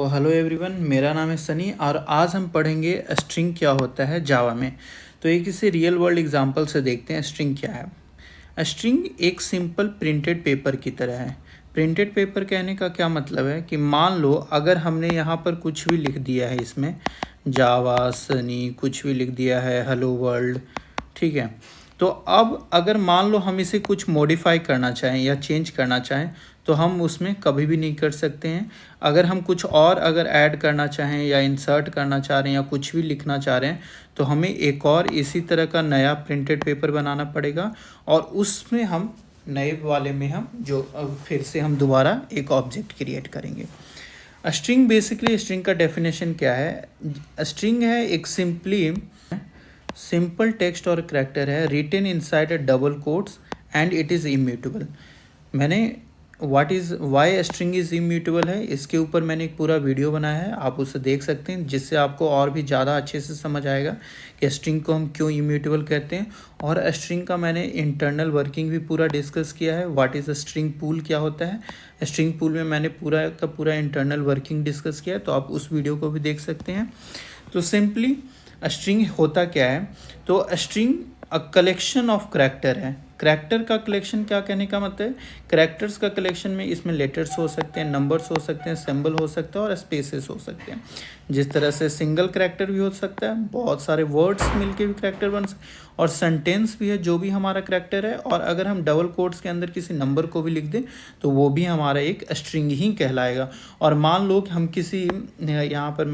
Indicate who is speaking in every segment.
Speaker 1: Hello everyone, मेरा नाम है सनी और आज हम पढ़ेंगे स्ट्रिंग क्या होता है जावा में। तो एक इसे रियल वर्ल्ड एग्जांपल से देखते हैं स्ट्रिंग क्या है। स्ट्रिंग एक सिंपल प्रिंटेड पेपर की तरह है। प्रिंटेड पेपर कहने का क्या मतलब है कि मान लो अगर हमने यहाँ पर कुछ भी लिख दिया है, इसमें जावा सनी कुछ भी लिख दिया है, हेलो वर्ल्ड, ठीक है। तो अब अगर मान लो हम इसे कुछ मॉडिफाई करना चाहें या चेंज करना चाहें तो हम उसमें कभी भी नहीं कर सकते हैं। अगर हम कुछ और अगर ऐड करना चाहें या इंसर्ट करना चाह रहे हैं या कुछ भी लिखना चाह रहे हैं तो हमें एक और इसी तरह का नया प्रिंटेड पेपर बनाना पड़ेगा और उसमें हम नए वाले में हम जो फिर से हम दोबारा एक ऑब्जेक्ट क्रिएट करेंगे। स्ट्रिंग बेसिकली स्ट्रिंग का डेफिनेशन क्या है? स्ट्रिंग है एक सिंपल टेक्स्ट और करैक्टर है written inside a double quotes and it is immutable. मैंने वाई स्ट्रिंग इज़ इम्यूटेबल है, इसके ऊपर मैंने एक पूरा वीडियो बनाया है, आप उसे देख सकते हैं, जिससे आपको और भी ज़्यादा अच्छे से समझ आएगा कि स्ट्रिंग को हम क्यों इम्यूटेबल कहते हैं। और स्ट्रिंग का मैंने इंटरनल वर्किंग भी पूरा डिस्कस किया है। What is a string pool क्या होता है, स्ट्रिंग पूल में मैंने पूरा का पूरा इंटरनल वर्किंग डिस्कस किया है, तो आप उस वीडियो को भी देख सकते हैं। तो सिंपली स्ट्रिंग होता क्या है? तो string a collection of character है। करैक्टर का कलेक्शन क्या कहने का मतलब है? करैक्टर्स का कलेक्शन में इसमें लेटर्स हो सकते हैं, नंबर्स हो सकते हैं, सिंबल हो सकता है और स्पेसेस हो सकते हैं। जिस तरह से सिंगल करैक्टर भी हो सकता है, बहुत सारे वर्ड्स मिलके भी करैक्टर बन सकते हैं, और सेंटेंस भी है जो भी हमारा करैक्टर है। और अगर हम डबल कोट्स के अंदर किसी नंबर को भी लिख दें तो वो भी हमारा एक स्ट्रिंग ही कहलाएगा। और मान लो कि हम किसी यहाँ पर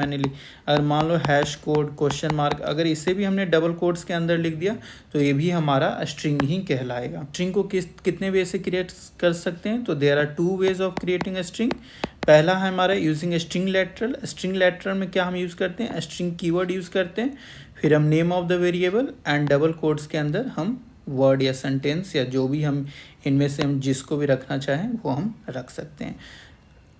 Speaker 1: अगर मान लो हैश कोड क्वेश्चन मार्क, अगर इसे भी हमने डबल कोट्स के अंदर लिख दिया तो ये भी हमारा स्ट्रिंग ही कहलाएगा। स्ट्रिंग को कितने वे से क्रिएट कर सकते हैं? तो there are 2 ways of creating a string. पहला है हमारा using string literal. String literal में क्या हम यूज़ करते हैं? स्ट्रिंग कीवर्ड यूज़ करते हैं, फिर हम name of the variable and double quotes के अंदर हम वर्ड या सेंटेंस या जो भी हम इनमें से हम जिसको भी रखना चाहें वो हम रख सकते हैं।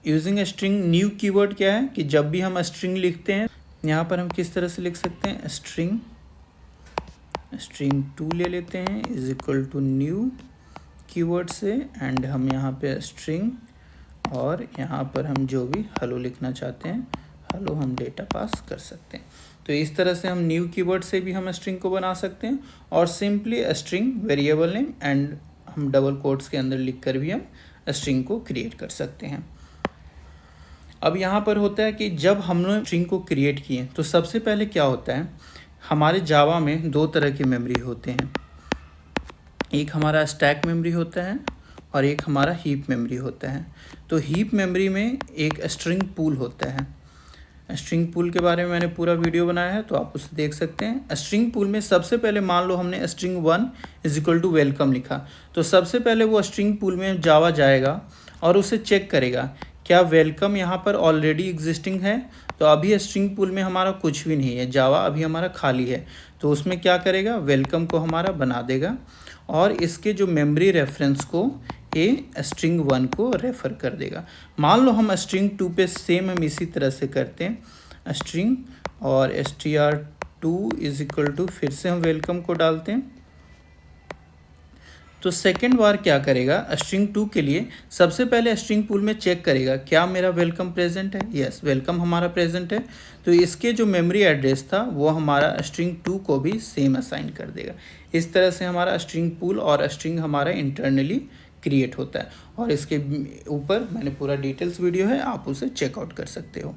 Speaker 1: यूजिंग स्ट्रिंग न्यू कीवर्ड क्या है कि जब भी हम स्ट्रिंग लिखते हैं, यहाँ पर हम किस तरह से लिख सकते हैं? स्ट्रिंग 2 ले लेते हैं is equal to new keyword से, एंड हम यहाँ पे स्ट्रिंग और यहाँ पर हम जो भी हेलो लिखना चाहते हैं, हेलो हम डेटा पास कर सकते हैं। तो इस तरह से हम न्यू कीवर्ड से भी हम स्ट्रिंग को बना सकते हैं, और simply string variable name and हम डबल कोट्स के अंदर लिख कर भी हम स्ट्रिंग को क्रिएट कर सकते हैं। अब यहाँ पर होता है कि जब हमने स्ट्रिंग को क्रिएट किए तो सबसे पहले क्या होता है, हमारे जावा में 2 तरह की मेमोरी होते हैं। एक हमारा स्टैक मेमोरी होता है और एक हमारा हीप मेमोरी होता है। तो हीप मेमोरी में एक स्ट्रिंग पूल होता है। स्ट्रिंग पूल के बारे में मैंने पूरा वीडियो बनाया है, तो आप उसे देख सकते हैं। स्ट्रिंग पूल में सबसे पहले मान लो हमने string 1 is equal to welcome लिखा, तो सबसे पहले वो स्ट्रिंग पूल में जावा जाएगा और उसे चेक करेगा क्या वेलकम यहाँ पर ऑलरेडी एग्जिस्टिंग है। तो अभी स्ट्रिंग पूल में हमारा कुछ भी नहीं है, जावा अभी हमारा खाली है, तो उसमें क्या करेगा, वेलकम को हमारा बना देगा और इसके जो मेमोरी रेफरेंस को ये स्ट्रिंग 1 को रेफ़र कर देगा। मान लो हम स्ट्रिंग 2 पे सेम हम इसी तरह से करते हैं, स्ट्रिंग और str2 इज इक्वल टू फिर से हम वेलकम को डालते हैं। तो सेकेंड बार क्या करेगा, स्ट्रिंग 2 के लिए सबसे पहले स्ट्रिंग पूल में चेक करेगा क्या मेरा वेलकम प्रेजेंट है। यस, वेलकम हमारा प्रेजेंट है, तो इसके जो मेमोरी एड्रेस था वो हमारा स्ट्रिंग 2 को भी सेम असाइन कर देगा। इस तरह से हमारा स्ट्रिंग पूल और स्ट्रिंग हमारा इंटरनली क्रिएट होता है, और इसके ऊपर मैंने पूरा डिटेल्स वीडियो है, आप उसे चेकआउट कर सकते हो।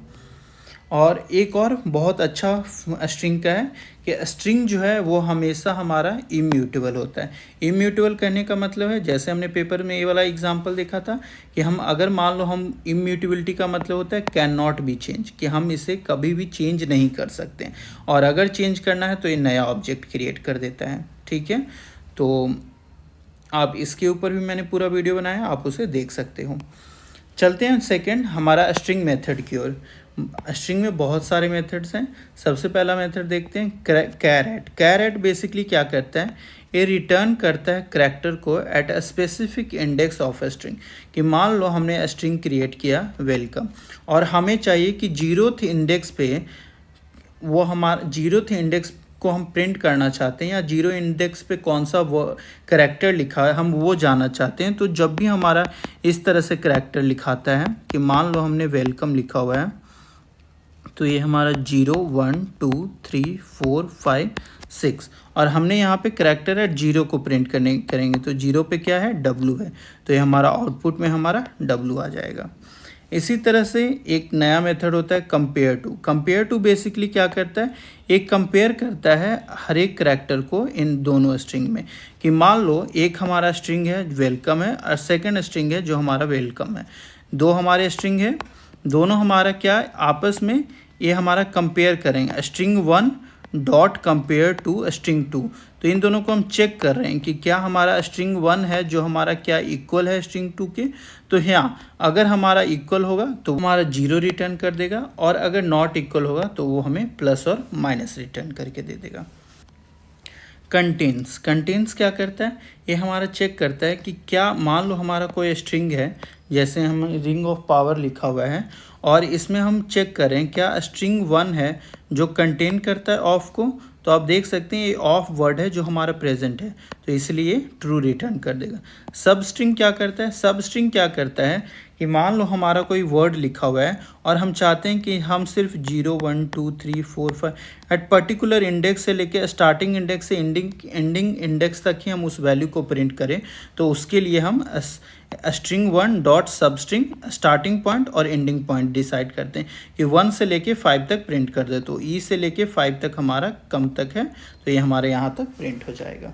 Speaker 1: और एक और बहुत अच्छा स्ट्रिंग का है कि स्ट्रिंग जो है वो हमेशा हमारा इम्यूटेबल होता है। इम्यूटेबल कहने का मतलब है, जैसे हमने पेपर में ये वाला एग्जांपल देखा था कि हम अगर मान लो हम इम्यूटेबिलिटी का मतलब होता है कैन नॉट बी चेंज, कि हम इसे कभी भी चेंज नहीं कर सकते, और अगर चेंज करना है तो ये नया ऑब्जेक्ट क्रिएट कर देता है। ठीक है, तो आप इसके ऊपर भी मैंने पूरा वीडियो बनाया है, आप उसे देख सकते हो। चलते हैं सेकंड हमारा स्ट्रिंग मेथड की ओर। स्ट्रिंग में बहुत सारे मेथड्स हैं। सबसे पहला मेथड देखते हैं कैरेट। कैरेट बेसिकली क्या करता है, ये रिटर्न करता है करैक्टर को at a specific index of string. कि मान लो हमने स्ट्रिंग क्रिएट किया वेलकम, और हमें चाहिए कि 0th इंडेक्स पे वो हमारा 0th इंडेक्स को हम प्रिंट करना चाहते हैं, या 0 इंडेक्स पे कौन सा वो करैक्टर लिखा है हम वो जानना चाहते हैं। तो जब भी हमारा इस तरह से करैक्टर लिखाता है कि मान लो हमने वेलकम लिखा हुआ है, तो ये हमारा 0 1 2 3 4 5 6 और हमने यहाँ पे करैक्टर एट 0 को प्रिंट करेंगे तो 0 पे क्या है, W है, तो ये हमारा आउटपुट में हमारा W आ जाएगा। इसी तरह से एक नया मेथड होता है compare to. Compare to basically क्या करता है, एक कंपेयर करता है हर एक करैक्टर को इन दोनों स्ट्रिंग में, कि मान लो एक हमारा स्ट्रिंग है वेलकम है और सेकंड स्ट्रिंग है जो हमारा वेलकम है, दो हमारे स्ट्रिंग है, दोनों हमारा क्या है आपस में ये हमारा कंपेयर करेंगे, string 1 dot compare to string 2। तो इन दोनों को हम चेक कर रहे हैं कि क्या हमारा स्ट्रिंग 1 है जो हमारा क्या इक्वल है स्ट्रिंग 2 के, तो यहाँ अगर हमारा इक्वल होगा तो हमारा 0 रिटर्न कर देगा और अगर नॉट इक्वल होगा तो वो हमें प्लस और माइनस रिटर्न करके दे देगा। कंटेंट्स क्या करता है, ये हमारा चेक करता है कि क्या मान लो हमारा कोई स्ट्रिंग है, जैसे हम रिंग ऑफ पावर लिखा हुआ है और इसमें हम चेक करें क्या स्ट्रिंग 1 है जो कंटेन करता है ऑफ को, तो आप देख सकते हैं ये ऑफ वर्ड है जो हमारा प्रेजेंट है, तो इसलिए ट्रू रिटर्न कर देगा। सब स्ट्रिंग क्या करता है, सब स्ट्रिंग क्या करता है कि मान लो हमारा कोई वर्ड लिखा हुआ है और हम चाहते हैं कि हम सिर्फ 0 1 2 3 4 5 एट पर्टिकुलर इंडेक्स से लेके स्टार्टिंग इंडेक्स से एंडिंग इंडेक्स तक ही हम उस वैल्यू को प्रिंट करें, तो उसके लिए हम स्ट्रिंग 1 डॉट सब स्ट्रिंग स्टार्टिंग पॉइंट और एंडिंग पॉइंट डिसाइड करते हैं कि 1 से लेके 5 तक प्रिंट कर दे, तो ई से लेके 5 तक हमारा कम तक है, तो ये हमारे यहाँ तक प्रिंट हो जाएगा।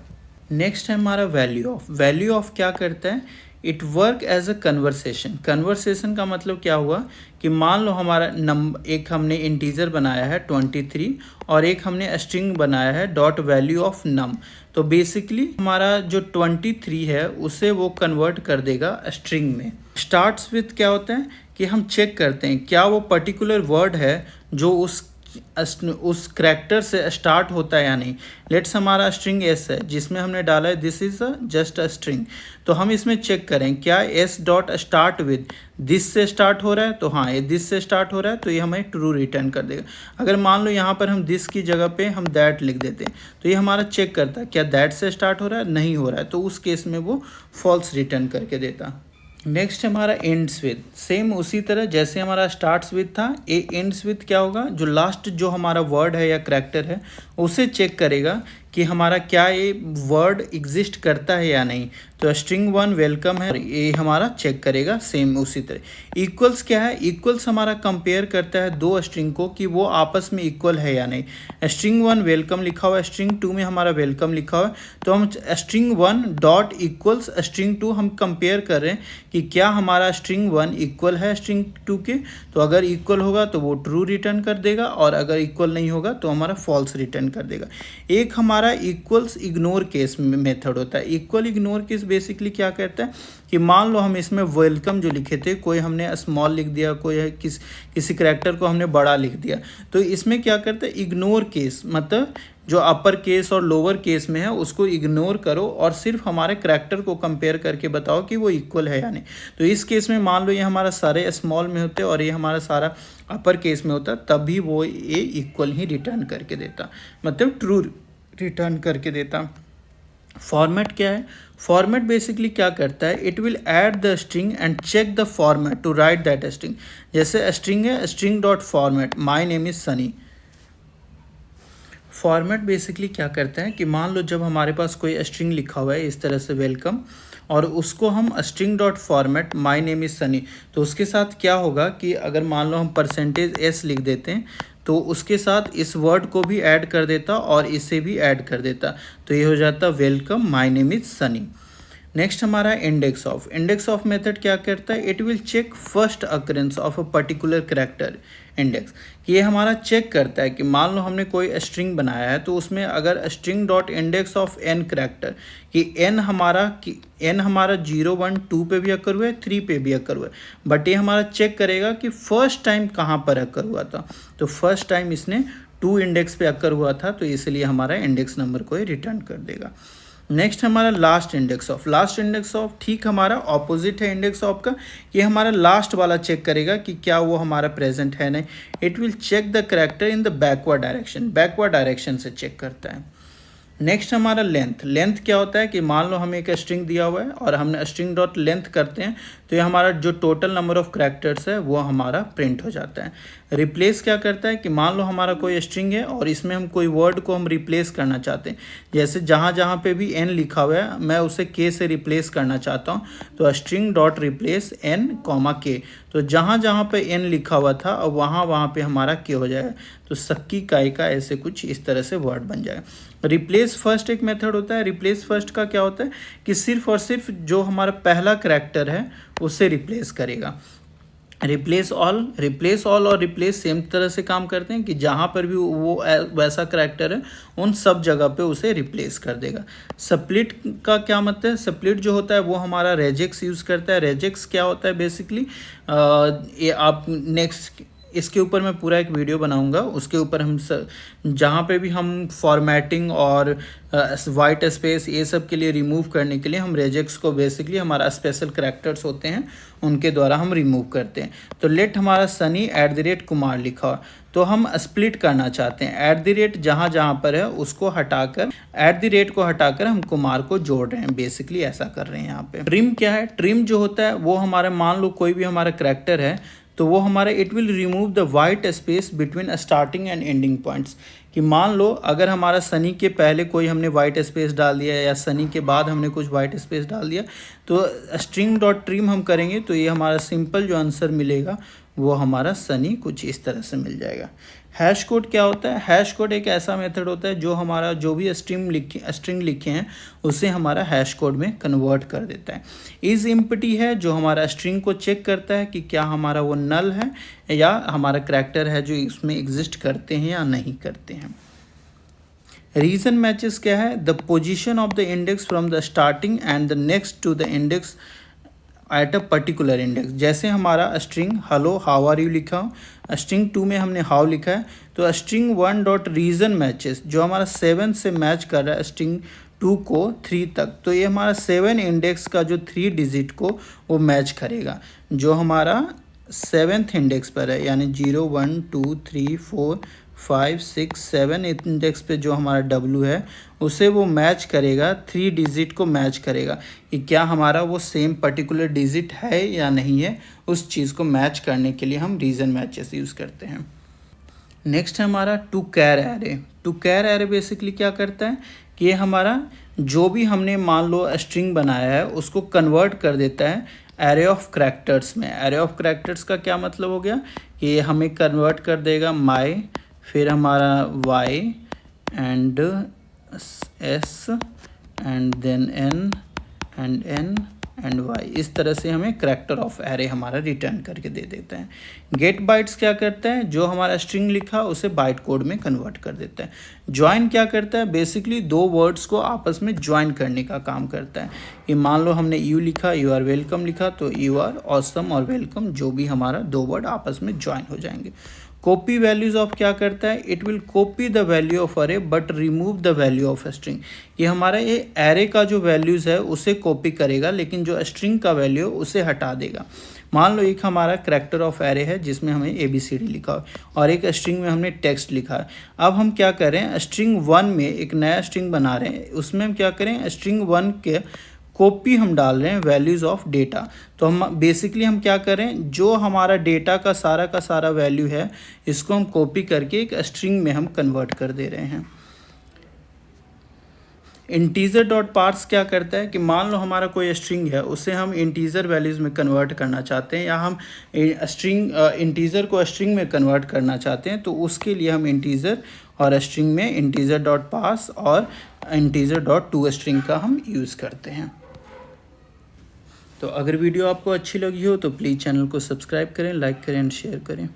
Speaker 1: नेक्स्ट है हमारा वैल्यू ऑफ क्या करता है, it work as a conversation का मतलब क्या हुआ कि मान लो हमारा नंबर एक हमने इंटीजर बनाया है 23 और एक हमने स्ट्रिंग बनाया है डॉट वैल्यू ऑफ नम, तो बेसिकली हमारा जो 23 है उसे वो कन्वर्ट कर देगा स्ट्रिंग में। स्टार्ट्स विथ क्या होता है कि हम चेक करते हैं क्या वो पर्टिकुलर वर्ड है जो उस करैक्टर से स्टार्ट होता है या नहीं। लेट्स हमारा स्ट्रिंग एस है जिसमें हमने डाला है this is just a string, तो हम इसमें चेक करें क्या S dot start with this से स्टार्ट हो रहा है, तो हाँ ये दिस से स्टार्ट हो रहा है, तो ये हमें ट्रू रिटर्न कर देगा। अगर मान लो यहाँ पर हम दिस की जगह पे हम दैट लिख देते हैं तो ये हमारा चेक करता है क्या दैट से स्टार्ट हो रहा है, नहीं हो रहा है, तो उस केस में वो फॉल्स रिटर्न करके देता। नेक्स्ट हमारा एंड्स विद, सेम उसी तरह जैसे हमारा स्टार्ट्स विद था, ए एंड्स विद क्या होगा, जो लास्ट जो हमारा वर्ड है या करैक्टर है उसे चेक करेगा कि हमारा क्या ये वर्ड एग्जिस्ट करता है या नहीं, तो स्ट्रिंग 1 वेलकम है ये हमारा चेक करेगा सेम उसी तरह। इक्वल्स क्या है, इक्वल्स हमारा कंपेयर करता है दो स्ट्रिंग को कि वो आपस में इक्वल है या नहीं। स्ट्रिंग 1 वेलकम लिखा हुआ है, स्ट्रिंग 2 में हमारा वेलकम लिखा हुआ है, तो हम स्ट्रिंग 1 डॉट इक्वल्स स्ट्रिंग 2 हम कंपेयर कर रहे हैं कि क्या हमारा स्ट्रिंग 1 इक्वल है स्ट्रिंग 2 के, तो अगर इक्वल होगा तो वो ट्रू रिटर्न कर देगा और अगर इक्वल नहीं होगा तो हमारा फॉल्स रिटर्न कर देगा। एक हमारा इक्वल्स इग्नोर केस मेथड होता है। इक्वल इग्नोर केस बेसिकली क्या करता है कि मान लो हम इसमें वेलकम जो लिखे थे कोई हमने स्मॉल लिख दिया, कोई किसी करैक्टर को हमने बड़ा लिख दिया, तो इसमें क्या करता है इग्नोर केस, मतलब जो अपर केस और लोअर केस में है उसको इग्नोर करो और सिर्फ हमारे करैक्टर को कंपेयर करके बताओ कि वो इक्वल है या नहीं। तो इस केस में मान लो ये हमारा सारे स्मॉल में होते और ये हमारा सारा अपर केस में होता, तभी वो ये इक्वल ही रिटर्न करके देता, मतलब ट्रू रिटर्न करके देता। फॉर्मेट क्या है, फॉर्मेट बेसिकली क्या करता है, it will add the string and check the format to write that string. जैसे स्ट्रिंग है string dot format my name is Sunny. Format basically क्या करता है कि मान लो जब हमारे पास कोई स्ट्रिंग लिखा हुआ है इस तरह से वेलकम और उसको हम string dot format my name is Sunny, तो उसके साथ क्या होगा कि अगर मान लो हम %s लिख देते हैं तो उसके साथ इस वर्ड को भी ऐड कर देता और इसे भी ऐड कर देता, तो ये हो जाता welcome my name is Sunny. Next हमारा इंडेक्स ऑफ मेथड क्या करता है, it will check first occurrence of a particular character index. ये हमारा चेक करता है कि मान लो हमने कोई स्ट्रिंग बनाया है तो उसमें अगर string dot index of n character कि n हमारा 0 1 2 पे भी अकर हुआ है 3 पे भी अकर हुआ है, बट ये हमारा चेक करेगा कि फर्स्ट टाइम कहाँ पर अकर हुआ था, तो फर्स्ट टाइम इसने 2 इंडेक्स पे अकर हुआ था, तो इसलिए हमारा इंडेक्स नंबर को रिटर्न कर देगा। नेक्स्ट हमारा लास्ट इंडेक्स ऑफ ठीक हमारा ऑपोजिट है इंडेक्स ऑफ का, ये हमारा लास्ट वाला चेक करेगा कि क्या वो हमारा प्रेजेंट है नहीं। It will check the character in the backward direction से चेक करता है। नेक्स्ट हमारा लेंथ क्या होता है कि मान लो हमें एक स्ट्रिंग दिया हुआ है और हमने स्ट्रिंग डॉट लेंथ करते हैं तो ये हमारा जो टोटल नंबर ऑफ कैरेक्टर्स है वो हमारा प्रिंट हो जाता है। रिप्लेस क्या करता है कि मान लो हमारा कोई स्ट्रिंग है और इसमें हम कोई वर्ड को हम रिप्लेस करना चाहते हैं, जैसे जहाँ जहाँ पे भी n लिखा हुआ है मैं उसे k से रिप्लेस करना चाहता हूँ, तो string dot replace n comma k, तो जहाँ जहाँ पे n लिखा हुआ था और वहाँ पे हमारा k हो जाएगा, तो सक्की काय का ऐसे कुछ इस तरह से वर्ड बन जाएगा। रिप्लेस फर्स्ट एक मेथड होता है। रिप्लेस फर्स्ट का क्या होता है कि सिर्फ और सिर्फ जो हमारा पहला करैक्टर है उसे रिप्लेस करेगा। रिप्लेस ऑल और रिप्लेस सेम तरह से काम करते हैं कि जहाँ पर भी वो वैसा करैक्टर है उन सब जगह पे उसे रिप्लेस कर देगा। स्प्लिट का क्या मतलब है? स्प्लिट जो होता है वो हमारा रेजेक्स यूज़ करता है। रेजेक्स क्या होता है बेसिकली, ये आप नेक्स्ट इसके ऊपर मैं पूरा एक वीडियो बनाऊंगा, उसके ऊपर हम जहाँ पे भी हम फॉर्मेटिंग और वाइट स्पेस ये सब के लिए रिमूव करने के लिए हम रेजेक्स को बेसिकली हमारा स्पेशल करैक्टर्स होते हैं उनके द्वारा हम रिमूव करते हैं। तो लेट हमारा सनी @कुमार लिखा हो, तो हम स्प्लिट करना चाहते हैं। जहाँ जहाँ पर है उसको हटाकर को हटाकर हम कुमार को जोड़ रहे हैं, बेसिकली ऐसा कर रहे हैं यहाँ पे। ट्रिम क्या है? ट्रिम जो होता है वो हमारा, मान लो कोई भी हमारा करैक्टर है तो वो हमारा it will remove the white space between starting and ending points, कि मान लो अगर हमारा सनी के पहले कोई हमने वाइट स्पेस डाल दिया या सनी के बाद हमने कुछ वाइट स्पेस डाल दिया, तो स्ट्रिंग डॉट ट्रिम हम करेंगे तो ये हमारा सिंपल जो आंसर मिलेगा वो हमारा सनी कुछ इस तरह से मिल जाएगा। हैश कोड क्या होता है? हैश कोड एक ऐसा मेथड होता है जो हमारा जो भी स्ट्रिंग लिखे हैं उसे हमारा हैश कोड में कन्वर्ट कर देता है। इज एम्प्टी है जो हमारा स्ट्रिंग को चेक करता है कि क्या हमारा वो नल है या हमारा करैक्टर है जो इसमें एग्जिस्ट करते हैं या नहीं करते हैं। रीजन मैचेस क्या है? The position of the index from the starting and the next to the index at a particular index. जैसे हमारा string hello how are you लिखा हो, स्ट्रिंग 2 में हमने हाउ लिखा है, तो स्ट्रिंग 1 डॉट रीजन मैचेस जो हमारा 7 से मैच कर रहा है स्ट्रिंग 2 को 3 तक, तो ये हमारा 7 इंडेक्स का जो 3 डिजिट को वो मैच करेगा जो हमारा 7th इंडेक्स पर है, यानी 0 1 2 3 4 5 6 7 इंडेक्स पे जो हमारा W है उसे वो मैच करेगा, 3 डिजिट को मैच करेगा कि क्या हमारा वो सेम पर्टिकुलर डिजिट है या नहीं है। उस चीज़ को मैच करने के लिए हम रीजन मैचेस यूज़ करते हैं। नेक्स्ट है हमारा to char array. To char array basically क्या करता है कि ये हमारा जो भी हमने मान लो स्ट्रिंग बनाया है उसको कन्वर्ट कर देता है एरे ऑफ करैक्टर्स में। एरे ऑफ करैक्टर्स का क्या मतलब हो गया कि ये हमें कन्वर्ट कर देगा माई, फिर हमारा y and s and then n and y, इस तरह से हमें करैक्टर ऑफ एरे हमारा रिटर्न करके दे देता है। गेट बाइट्स क्या करता है? जो हमारा स्ट्रिंग लिखा उसे बाइट कोड में कन्वर्ट कर देता है। ज्वाइन क्या करता है? बेसिकली दो वर्ड्स को आपस में ज्वाइन करने का काम करता है कि मान लो हमने यू लिखा, यू आर वेलकम लिखा, तो यू आर ऑसम और वेलकम जो भी हमारा दो वर्ड आपस में ज्वाइन हो जाएंगे। कॉपी वैल्यूज ऑफ क्या करता है? It will copy the value of अरे but remove the value of string. ये हमारा ये एरे का जो वैल्यूज़ है उसे कॉपी करेगा लेकिन जो स्ट्रिंग का वैल्यू है उसे हटा देगा। मान लो एक हमारा करैक्टर ऑफ एरे है जिसमें हमें ABCD लिखा है और एक स्ट्रिंग में हमने टेक्स्ट लिखा है। अब हम क्या करें, स्ट्रिंग 1 में एक नया स्ट्रिंग बना रहे हैं, उसमें हम क्या करें, स्ट्रिंग 1 के कॉपी हम डाल रहे हैं वैल्यूज़ ऑफ डेटा। तो हम बेसिकली हम क्या करें, जो हमारा डेटा का सारा वैल्यू है इसको हम कॉपी करके एक स्ट्रिंग में हम कन्वर्ट कर दे रहे हैं। इंटीजर डॉट पार्स क्या करता है कि मान लो हमारा कोई स्ट्रिंग है उसे हम इंटीजर वैल्यूज़ में कन्वर्ट करना चाहते हैं या हम इंटीजर को स्ट्रिंग में कन्वर्ट करना चाहते हैं, तो उसके लिए हम इंटीजर और स्ट्रिंग में इंटीजर डॉट पार्स और इंटीजर डॉट टू स्ट्रिंग का हम यूज़ करते हैं। तो अगर वीडियो आपको अच्छी लगी हो तो प्लीज़ चैनल को सब्सक्राइब करें, लाइक करें एंड शेयर करें।